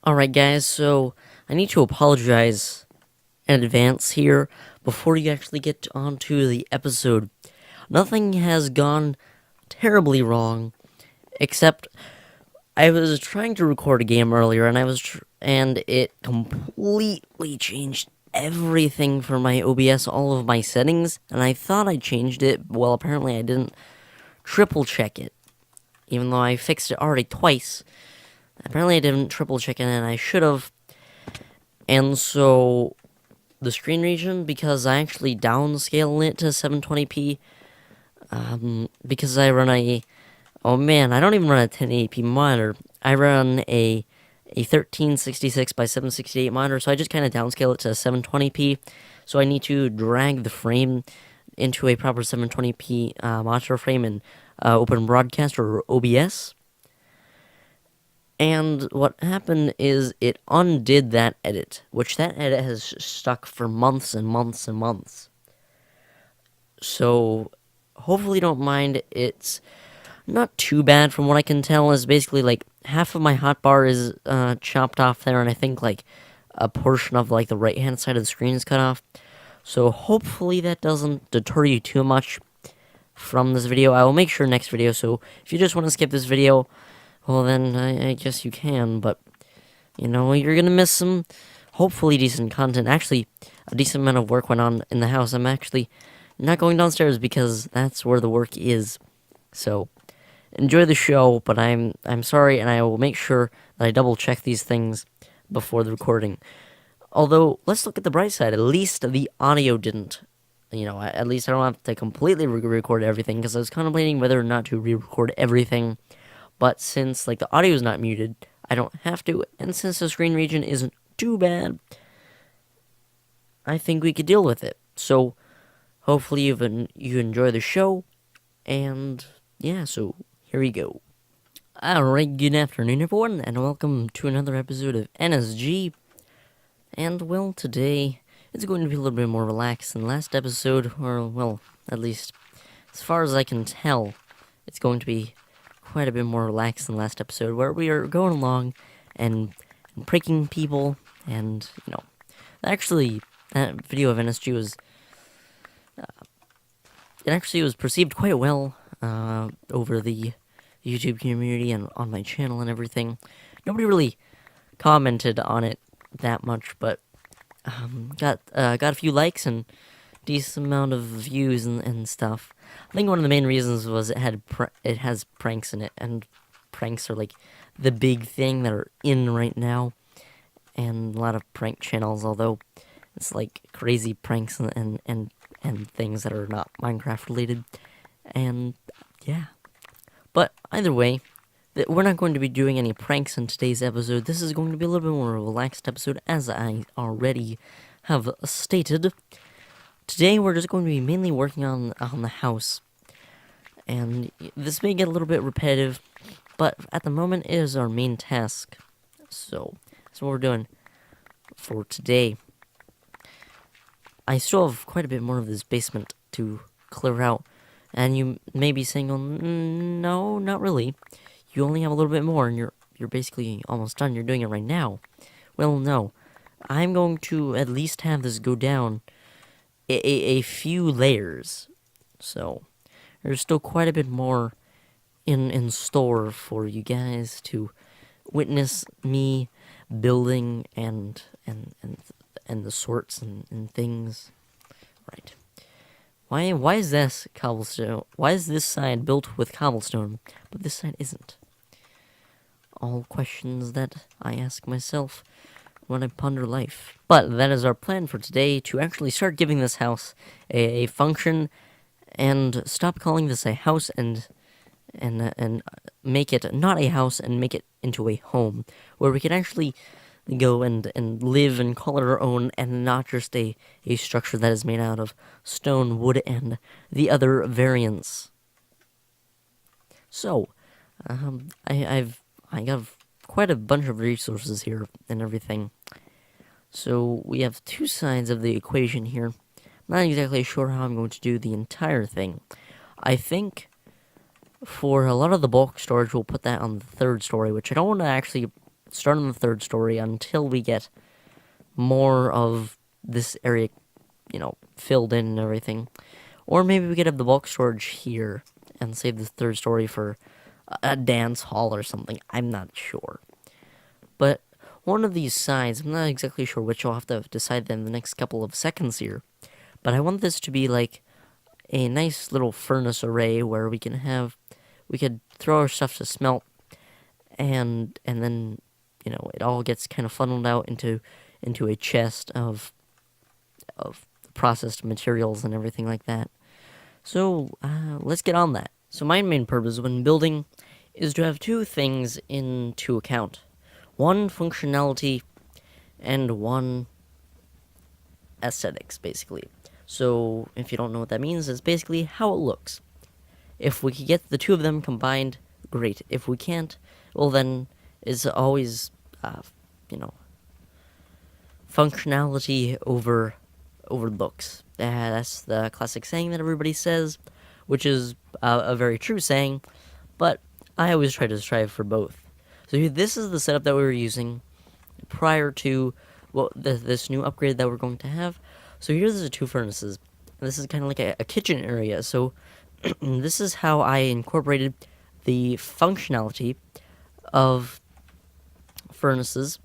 Alright guys, so I need to apologize in advance here before you actually get onto the episode. Nothing has gone terribly wrong, except I was trying to record a game earlier and it completely changed everything for my OBS, all of my settings, and I thought I changed it. Well, apparently I didn't triple check it, even though I fixed it already twice. Apparently I didn't triple check it, and I should have. And so the screen region, because I actually downscale it to 720p, because I run oh man, I don't even run a 1080p monitor. I run a 1366 by 768 monitor, so I just kind of downscale it to 720p. So I need to drag the frame into a proper 720p monitor frame in Open Broadcast or OBS. And what happened is it undid that edit, which that edit has stuck for months and months and months. So hopefully don't mind. It's not too bad from what I can tell. Is basically like half of my hotbar is chopped off there, and I think like a portion of like the right hand side of the screen is cut off. So hopefully that doesn't deter you too much from this video. I will make sure next video. So if you just want to skip this video, well then I guess you can. But you know, you're gonna miss some hopefully decent content. Actually, a decent amount of work went on in the house. I'm actually not going downstairs because that's where the work is. So enjoy the show, but I'm sorry, and I will make sure that I double check these things before the recording. Although, let's look at the bright side. At least the audio didn't. You know, at least I don't have to completely re-record everything, because I was contemplating whether or not to re-record everything. But since, like, the audio is not muted, I don't have to, and since the screen region isn't too bad, I think we could deal with it. So, hopefully you enjoy the show, and yeah, so here we go. Alright, good afternoon everyone, and welcome to another episode of NSG. And, well, today it's going to be a little bit more relaxed than last episode, or, well, at least as far as I can tell, it's going to be quite a bit more relaxed than last episode, where we are going along and pranking people, and, you know, actually, that video of NSG was, it actually was perceived quite well, over the YouTube community and on my channel and everything. Nobody really commented on it that much, but got a few likes and decent amount of views and stuff. I think one of the main reasons was it has pranks in it, and pranks are like the big thing that are in right now, and a lot of prank channels. Although it's like crazy pranks and things that are not Minecraft related, and yeah. But either way, we're not going to be doing any pranks in today's episode. This is going to be a little bit more relaxed episode, as I already have stated. Today we're just going to be mainly working on the house, and this may get a little bit repetitive, but at the moment it is our main task. So that's what we're doing for today. I still have quite a bit more of this basement to clear out, and you may be saying, "Oh, no, not really. You only have a little bit more, and you're basically almost done. You're doing it right now." Well, no. I'm going to at least have this go down a few layers. So there's still quite a bit more in store for you guys to witness me building and the sorts and things. Right. Why is this cobblestone? Why is this side built with cobblestone, but this side isn't? All questions that I ask myself when I ponder life. But that is our plan for today, to actually start giving this house a function, and stop calling this a house and make it not a house and make it into a home, where we can actually go and live and call it our own, and not just a structure that is made out of stone, wood, and the other variants. So, I got quite a bunch of resources here and everything. So we have two sides of the equation here. I'm not exactly sure how I'm going to do the entire thing. I think for a lot of the bulk storage, we'll put that on the third story, which I don't want to actually start on the third story until we get more of this area, filled in and everything. Or maybe we could have the bulk storage here and save the third story for a dance hall or something. I'm not sure. But one of these sides, I'm not exactly sure which, I'll have to decide in the next couple of seconds here. But I want this to be like a nice little furnace array where we could throw our stuff to smelt, and then, it all gets kind of funneled out into a chest of processed materials and everything like that. So let's get on that. So my main purpose when building is to have two things into account. One, functionality, and one, aesthetics, basically. So if you don't know what that means, it's basically how it looks. If we could get the two of them combined, great. If we can't, well then it's always, functionality over looks. That's the classic saying that everybody says, which is a very true saying, but I always try to strive for both. So this is the setup that we were using prior to this new upgrade that we're going to have. So here's the two furnaces. This is kind of like a kitchen area. So this is how I incorporated the functionality of furnaces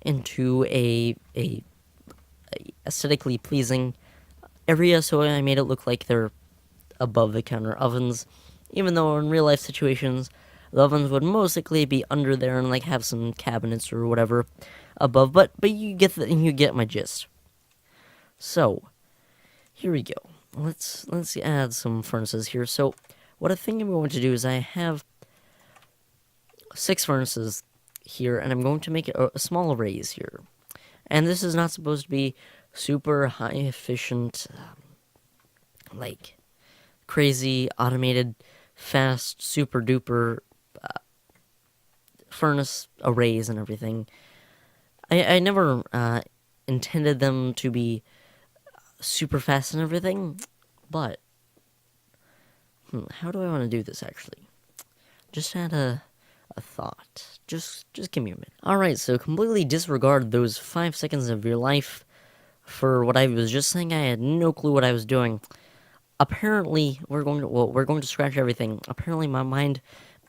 into a aesthetically pleasing area. So I made it look like they're above the counter ovens, even though in real life situations the ovens would most likely be under there and like have some cabinets or whatever above. But you get my gist. So here we go. Let's add some furnaces here. So what I think I'm going to do is I have 6 furnaces here, and I'm going to make a small arrays here. And this is not supposed to be super high efficient, like crazy automated, fast, super duper furnace arrays and everything. I never intended them to be super fast and everything, but how do I want to do this actually? Just had a thought. Just give me a minute. Alright, so completely disregard those 5 seconds of your life for what I was just saying. I had no clue what I was doing. Apparently, we're going to scratch everything. Apparently my mind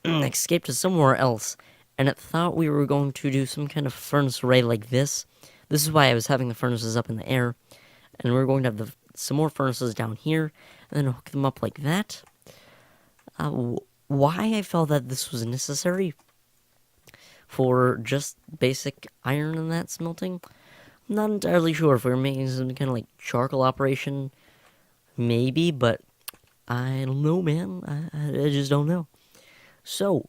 escaped to somewhere else, and it thought we were going to do some kind of furnace array like this. This is why I was having the furnaces up in the air, and we're going to have some more furnaces down here, and then hook them up like that. Why I felt that this was necessary for just basic iron and that smelting, I'm not entirely sure. If we were making some kind of like charcoal operation, maybe, but I don't know, man. I just don't know. So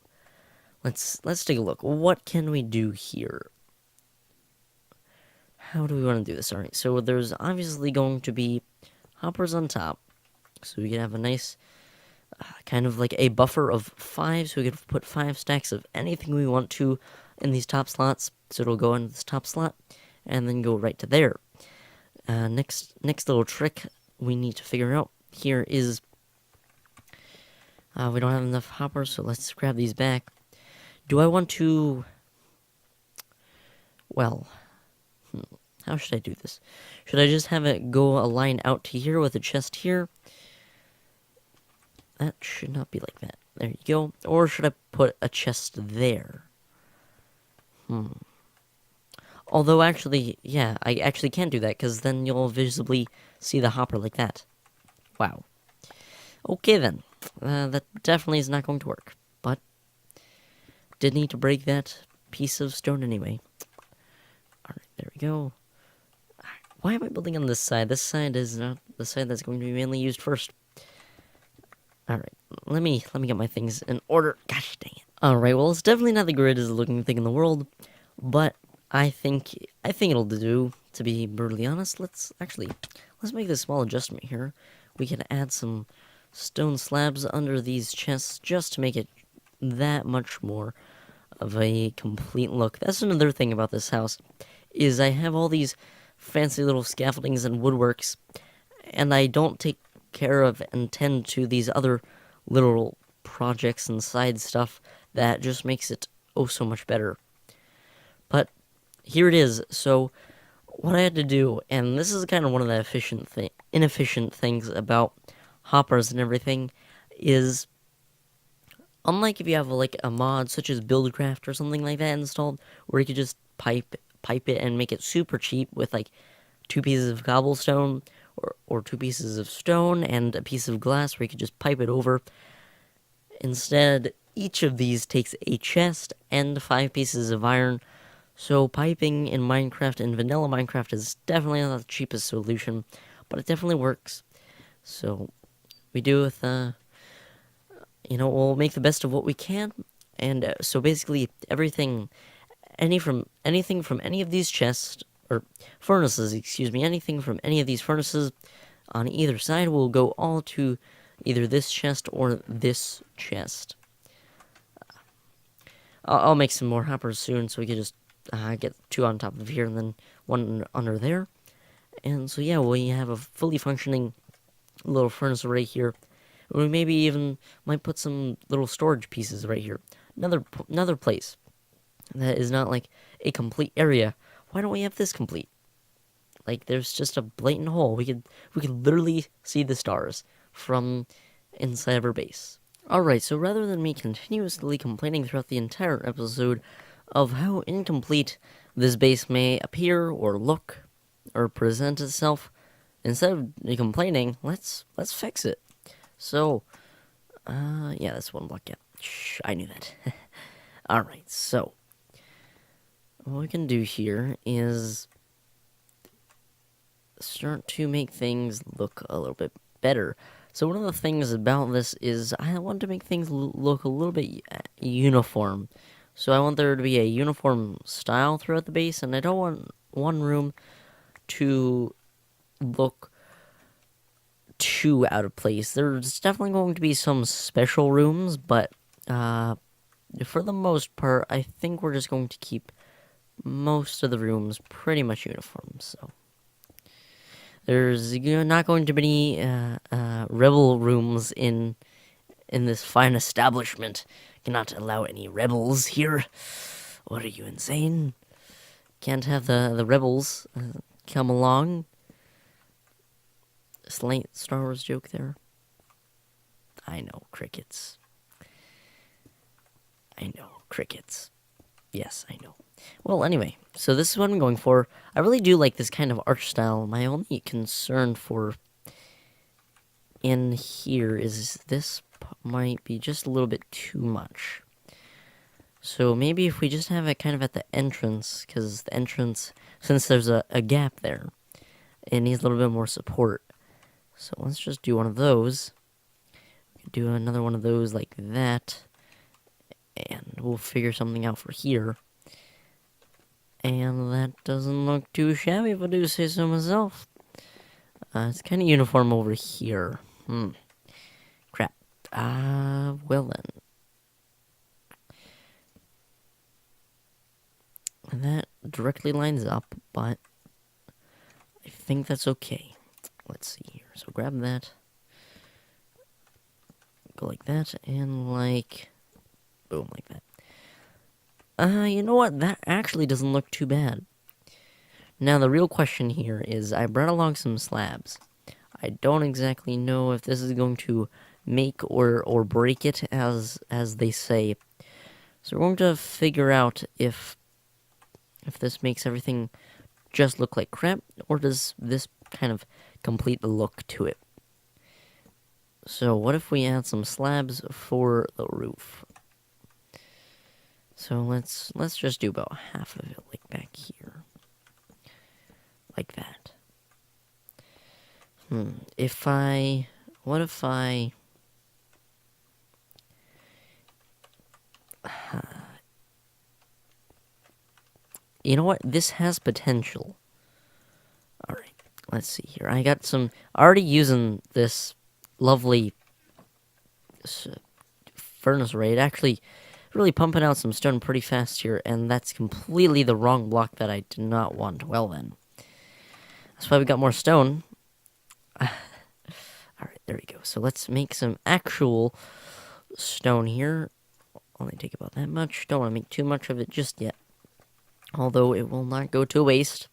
let's take a look. What can we do here? How do we want to do this? All right, so there's obviously going to be hoppers on top, so we can have a nice kind of like a buffer of 5, so we could put 5 stacks of anything we want to in these top slots. So it'll go into this top slot and then go right to there. Next little trick we need to figure out here is we don't have enough hoppers, so let's grab these back. Do I want to? Well, how should I do this? Should I just have it go a line out to here with a chest here? That should not be like that. There you go. Or should I put a chest there? Although, actually, yeah, I actually can't do that, because then you'll visibly see the hopper like that. Wow. Okay, then. That definitely is not going to work. But did need to break that piece of stone anyway. Alright, there we go. Why am I building on this side? This side is not the side that's going to be mainly used first. Alright, let me get my things in order. Gosh dang it. Alright, well, it's definitely not the greatest looking thing in the world, but I think it'll do, to be brutally honest. Let's make this small adjustment here. We can add some stone slabs under these chests just to make it that much more of a complete look. That's another thing about this house, is I have all these fancy little scaffoldings and woodworks, and I don't take care of and tend to these other little projects and side stuff that just makes it oh so much better. here it is. So what I had to do, and this is kind of one of the inefficient things about hoppers and everything, is unlike if you have like a mod such as Buildcraft or something like that installed, where you could just pipe it and make it super cheap with like 2 pieces of cobblestone or 2 pieces of stone and a piece of glass where you could just pipe it over. Instead, each of these takes a chest and 5 pieces of iron. So piping in Minecraft and vanilla Minecraft is definitely not the cheapest solution, but it definitely works. So we do with we'll make the best of what we can. And so basically anything from any of these chests or furnaces, anything from any of these furnaces on either side will go all to either this chest or this chest. I'll make some more hoppers soon, so we can just get 2 on top of here and then 1 under there. And so yeah, we have a fully functioning little furnace right here. We maybe even might put some little storage pieces right here. Another place that is not like a complete area. Why don't we have this complete? Like there's just a blatant hole. We could literally see the stars from inside of our base. Alright, so rather than me continuously complaining throughout the entire episode of how incomplete this base may appear or look or present itself, instead of me complaining, let's fix it. So, yeah, that's 1 block. Yeah, shh, I knew that. Alright, so what we can do here is start to make things look a little bit better. So one of the things about this is I want to make things look a little bit uniform. So I want there to be a uniform style throughout the base, and I don't want one room to look too out of place. There's definitely going to be some special rooms, but for the most part, I think we're just going to keep most of the rooms pretty much uniform. So there's not going to be any rebel rooms in this fine establishment. Cannot allow any rebels here. What are you, insane? Can't have the rebels come along. Slight Star Wars joke there. I know, crickets. I know, crickets. Yes, I know. Well, anyway, so this is what I'm going for. I really do like this kind of art style. My only concern for in here is this might be just a little bit too much. So maybe if we just have it kind of at the entrance, because the entrance, since there's a gap there, it needs a little bit more support. So let's just do one of those. We can do another one of those like that. And we'll figure something out for here. And that doesn't look too shabby, if I do say so myself. It's kind of uniform over here. Crap. Well then. And that directly lines up, but I think that's okay. Let's see here. So grab that. Go like that, and like... boom, like that. You know what? That actually doesn't look too bad. Now, the real question here is, I brought along some slabs. I don't exactly know if this is going to make or break it, as they say. So we're going to figure out if this makes everything just look like crap, or does this kind of complete the look to it. So what if we add some slabs for the roof? So let's just do about half of it, like back here. Like that. What if I... You know what? This has potential. Alright, let's see here. I got some... already using this lovely furnace raid. Actually, really pumping out some stone pretty fast here, and that's completely the wrong block that I did not want. Well then. That's why we got more stone. Alright, there we go. So let's make some actual stone here. Only take about that much. Don't want to make too much of it just yet. although it will not go to waste.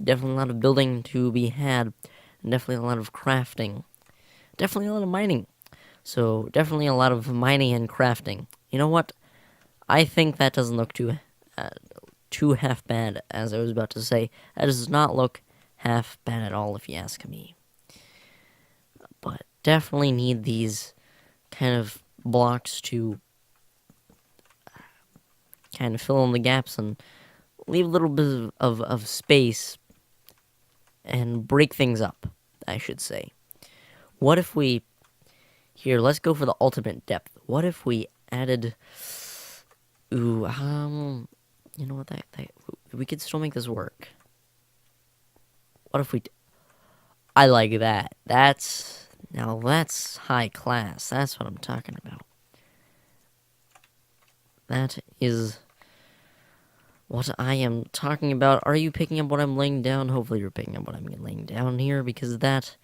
Definitely a lot of building to be had, and definitely a lot of crafting. Definitely a lot of mining. So, definitely a lot of mining and crafting. You know what? I think that doesn't look too half bad, as I was about to say. That does not look half bad at all, if you ask me. But definitely need these kind of blocks to kind of fill in the gaps and leave a little bit of space and break things up, I should say. What if we... Here, let's go for the ultimate depth. What if we added... Ooh, you know what, that we could still make this work. What if we... I like that. Now that's high class. That's what I'm talking about. That is what I am talking about. Are you picking up what I'm laying down? Hopefully you're picking up what I'm laying down here, because that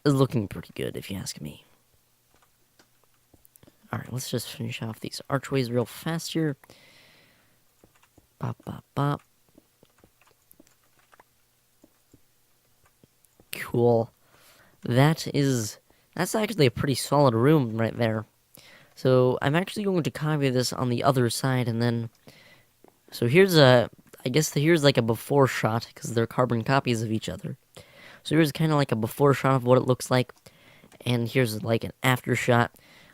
is looking pretty good, if you ask me. Alright, let's just finish off these archways real fast here. Bop, bop, bop. Cool. That's actually a pretty solid room right there. So I'm actually going to copy this on the other side, and then... So here's I guess here's like a before shot, because they're carbon copies of each other. So here's kind of like a before shot of what it looks like, and here's like an after shot,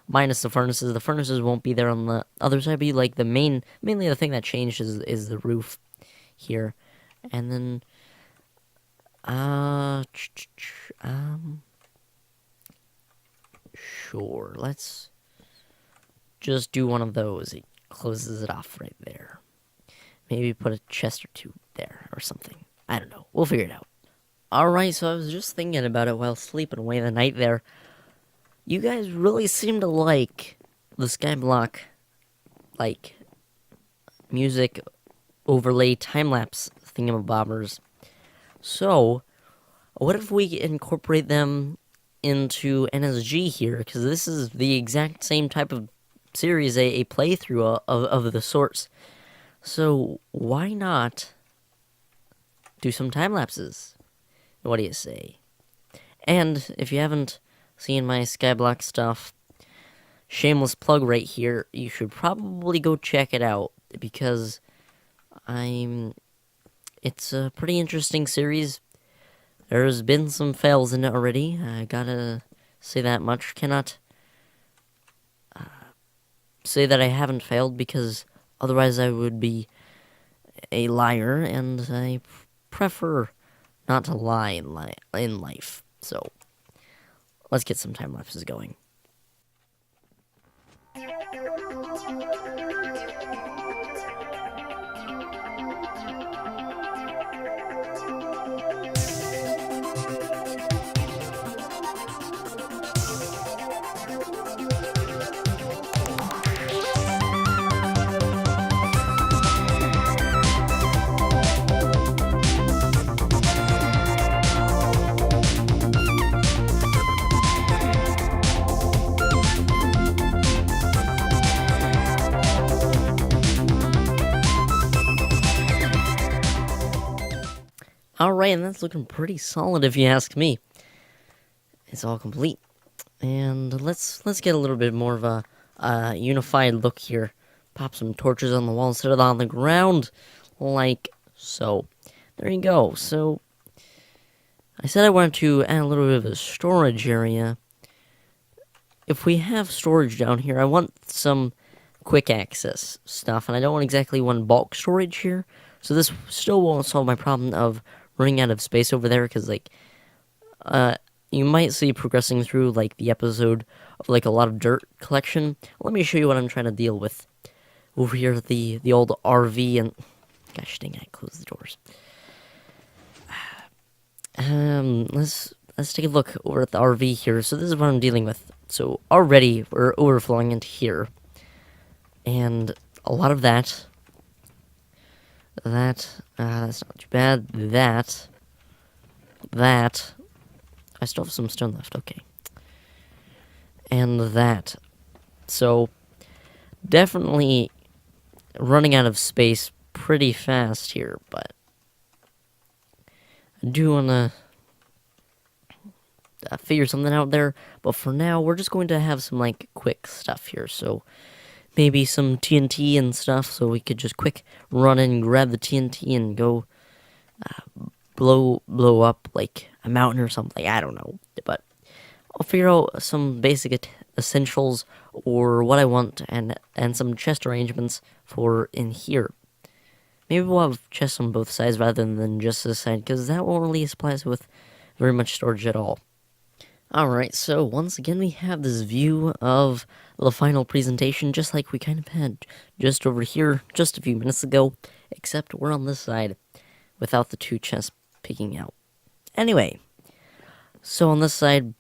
minus the furnaces. The furnaces won't be there on the other side, but like mainly the thing that changed is the roof here. And then, sure, let's just do one of those. It closes it off right there. Maybe put a chest or two there or something. I don't know. We'll figure it out. Alright, so I was just thinking about it while sleeping away the night there. You guys really seem to like the Skyblock, like, music overlay time-lapse thingamabobbers. So, what if we incorporate them into NSG here? Because this is the exact same type of series, a playthrough of the sorts. So, why not do some time-lapses? What do you say? And, if you haven't seen my Skyblock stuff, shameless plug right here, you should probably go check it out, because it's a pretty interesting series. There's been some fails in it already, I gotta say that much. Cannot say that I haven't failed, because otherwise I would be a liar, and I prefer not to lie in life. So, let's get some time lapses going. Alright, and that's looking pretty solid if you ask me. It's all complete. And let's get a little bit more of a unified look here. Pop some torches on the wall instead of on the ground, like so. There you go. So, I said I wanted to add a little bit of a storage area. If we have storage down here, I want some quick access stuff, and I don't exactly want bulk storage here. So this still won't solve my problem of running out of space over there, because, like, you might see progressing through, like, the episode of, like, a lot of dirt collection. Let me show you what I'm trying to deal with. Over here, the old RV, and... Gosh dang, I closed the doors. Let's take a look over at the RV here. So this is what I'm dealing with. So, already, we're overflowing into here. And a lot of that's not too bad. That, I still have some stone left, okay. And that. So, definitely running out of space pretty fast here, but I do want to figure something out there. But for now, we're just going to have some, like, quick stuff here. So maybe some TNT and stuff, so we could just quick run and grab the TNT and go blow up, like, a mountain or something. I don't know. But I'll figure out some basic essentials or what I want and some chest arrangements for in here. Maybe we'll have chests on both sides rather than just this side, because that won't really supply us with very much storage at all. Alright, so once again we have this view of the final presentation, just like we kind of had just over here just a few minutes ago, except we're on this side without the two chests peeking out. Anyway, so on this side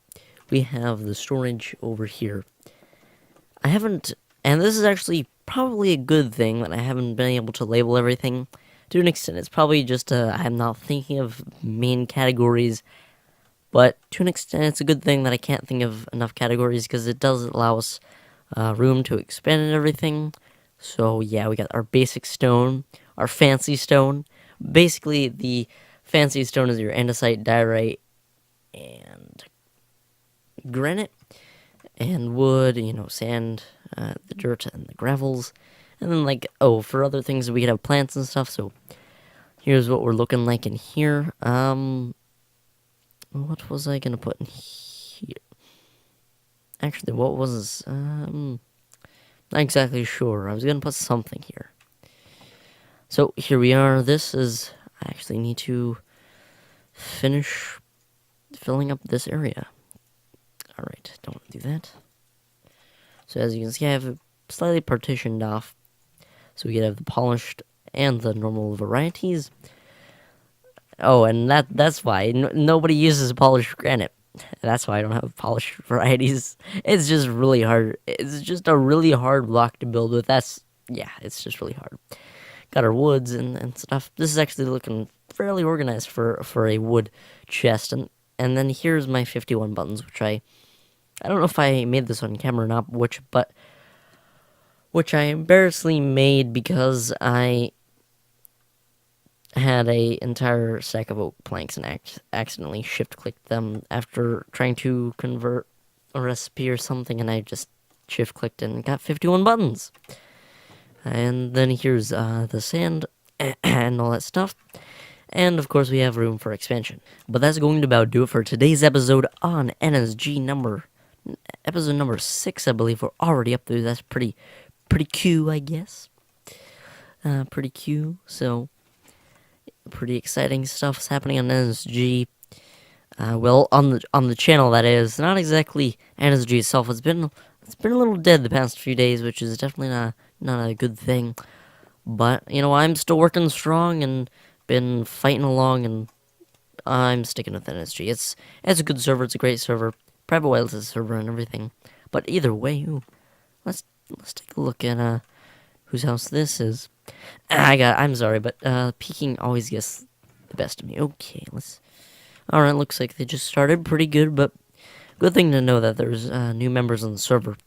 we have the storage over here. And this is actually probably a good thing that I haven't been able to label everything to an extent. It's probably just I'm not thinking of main categories, but to an extent it's a good thing that I can't think of enough categories, because it does allow us room to expand and everything. So yeah, we got our basic stone, our fancy stone. Basically, the fancy stone is your andesite, diorite, and granite, and wood, sand, the dirt, and the gravels. And then, like, for other things, we could have plants and stuff. So here's what we're looking like in here. What was I gonna put in here? Actually, what was, not exactly sure. I was gonna put something here. So here we are. This is, I actually need to finish filling up this area. Alright, don't want to do that. So as you can see, I have it slightly partitioned off, so we could have the polished and the normal varieties. Oh, and that's why nobody uses polished granite. That's why I don't have polished varieties. It's just really hard. It's just a really hard block to build with. It's just really hard. Got our woods and stuff. This is actually looking fairly organized for a wood chest. And then here's my 51 buttons, which I don't know if I made this on camera or not, which I embarrassingly made because I had a entire stack of oak planks and accidentally shift-clicked them after trying to convert a recipe or something, and I just shift-clicked and got 51 buttons. And then here's the sand and all that stuff. And of course we have room for expansion. But that's going to about do it for today's episode on NSG episode number 6, I believe. We're already up there. That's pretty cool, I guess. Pretty cool. So pretty exciting stuff's happening on NSG. Well, on the channel, that is. Not exactly NSG itself. It's been a little dead the past few days, which is definitely not a good thing. But I'm still working strong and been fighting along, and I'm sticking with NSG. It's a good server. It's a great server, private whitelist server and everything. But either way, let's take a look at whose house this is. I'm sorry, but peeking always gets the best of me. Okay, alright, looks like they just started pretty good, but good thing to know that there's new members on the server.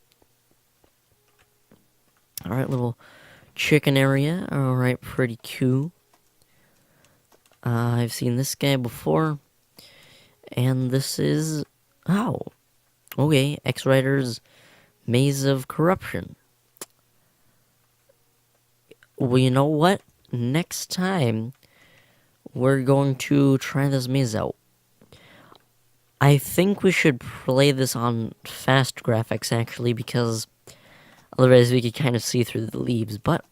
Alright, little chicken area. Alright, pretty cool. I've seen this guy before. And this is... okay, X-Rider's Maze of Corruption. Well, you know what? Next time, we're going to try this maze out. I think we should play this on fast graphics, actually, because otherwise we could kind of see through the leaves. But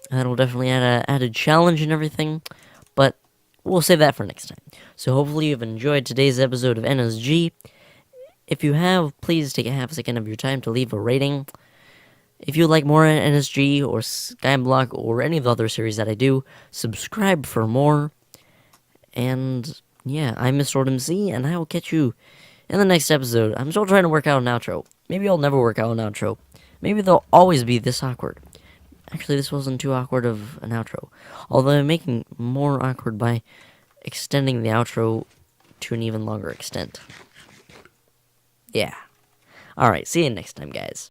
that'll definitely add a challenge and everything. But we'll save that for next time. So hopefully you've enjoyed today's episode of NSG. If you have, please take a half second of your time to leave a rating. If you like more NSG or Skyblock or any of the other series that I do, subscribe for more. And yeah, I'm MrOldMC, and I will catch you in the next episode. I'm still trying to work out an outro. Maybe I'll never work out an outro. Maybe they'll always be this awkward. Actually, this wasn't too awkward of an outro. Although I'm making more awkward by extending the outro to an even longer extent. Yeah. Alright, see you next time, guys.